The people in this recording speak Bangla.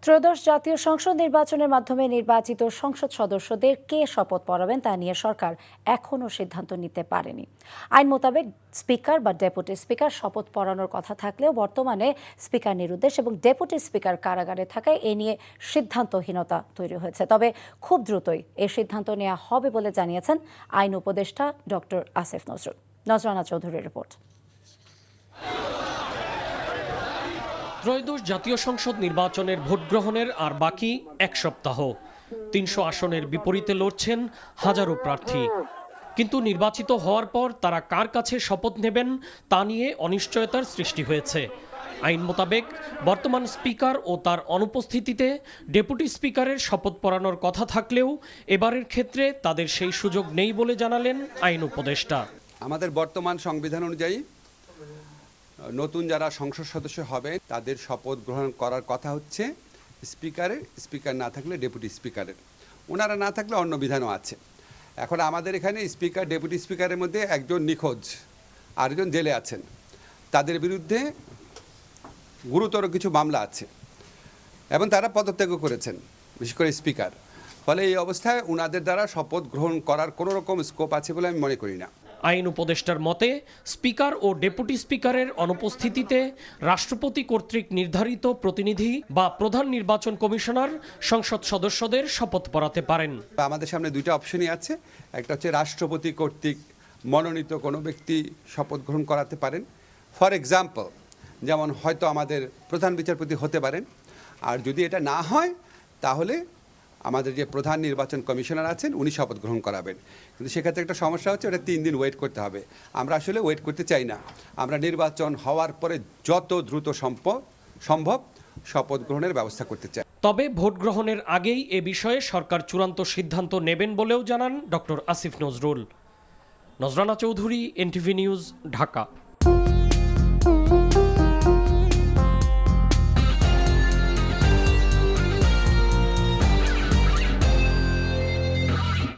ত্রয়োদশ জাতীয় সংসদ নির্বাচনের মাধ্যমে নির্বাচিত সংসদ সদস্যদের কে শপথ পড়াবেন তা নিয়ে সরকার এখনও সিদ্ধান্ত নিতে পারেনি। আইন মোতাবেক স্পিকার বা ডেপুটি স্পিকার শপথ পড়ানোর কথা থাকলেও বর্তমানে স্পিকার নিরুদ্দেশ এবং ডেপুটি স্পিকার কারাগারে থাকায় এ নিয়ে সিদ্ধান্তহীনতা তৈরি হয়েছে। তবে খুব দ্রুতই এই সিদ্ধান্ত নেওয়া হবে বলে জানিয়েছেন আইন উপদেষ্টা ডক্টর আসিফ নজরুল। নজরানা চৌধুরীর রিপোর্ট। ত্রয়োদশ জাতীয় সংসদ নির্বাচনের ভোট গ্রহণের আর বাকি এক সপ্তাহ। ৩০০ আসনের বিপরীতে লড়ছেন হাজারো প্রার্থী। কিন্তু নির্বাচিত হওয়ার পর তারা কার কাছে শপথ নেবেন তা নিয়ে অনিশ্চয়তার সৃষ্টি হয়েছে। আইন মোতাবেক বর্তমান স্পিকার ও তার অনুপস্থিতিতে ডেপুটি স্পিকারের শপথ পড়ানোর কথা থাকলেও এবারের ক্ষেত্রে তাদের সেই সুযোগ নেই বলে জানালেন আইন উপদেষ্টা। আমাদের বর্তমান সংবিধান অনুযায়ী নতুন যারা সংসদ সদস্য হবে তাদের শপথ গ্রহণ করার কথা হচ্ছে স্পিকারের, স্পিকার না থাকলে ডেপুটি স্পিকারের। ওনারা না থাকলে অন্য বিধানও আছে। এখন আমাদের এখানে স্পিকার, ডেপুটি স্পিকারের মধ্যে একজন নিখোঁজ, আরেকজন জেলে আছেন। তাদের বিরুদ্ধে গুরুতর কিছু মামলা আছে এবং তারা পদত্যাগও করেছেন, বিশেষ করে স্পিকার। ফলে এই অবস্থায় ওনাদের দ্বারা শপথ গ্রহণ করার কোনো রকম স্কোপ আছে বলে আমি মনে করি না। আইন উপদেষ্টার মতে স্পিকার ও ডেপুটি স্পিকারের অনুপস্থিতিতে রাষ্ট্রপতি কর্তৃক নির্ধারিত প্রতিনিধি বা প্রধান নির্বাচন কমিশনার সংসদ সদস্যদের শপথ পড়াতে পারেন। আমাদের সামনে দুইটা অপশনই আছে। একটা হচ্ছে রাষ্ট্রপতি কর্তৃক মনোনীত কোনো ব্যক্তি শপথ গ্রহণ করাতে পারেন। ফর এক্সাম্পল, যেমন হয়তো আমাদের প্রধান বিচারপতি হতে পারেন। আর যদি এটা না হয় তাহলে আমাদের যে প্রধান নির্বাচন কমিশনার আছেন উনি শপথ গ্রহণ করাবেন। কিন্তু সেক্ষেত্রে একটা সমস্যা হচ্ছে, ওটা 3 দিন ওয়েট করতে হবে। আমরা আসলে ওয়েট করতে চাই না। আমরা নির্বাচন হওয়ার পরে যত দ্রুত সম্ভব শপথ গ্রহণের ব্যবস্থা করতে চাই। তবে ভোট গ্রহণের আগেই এ বিষয়ে সরকার চূড়ান্ত সিদ্ধান্ত নেবেন বলেও জানান doctor Asif Nazrul. Nazrana Chowdhury, NTV news, Dhaka.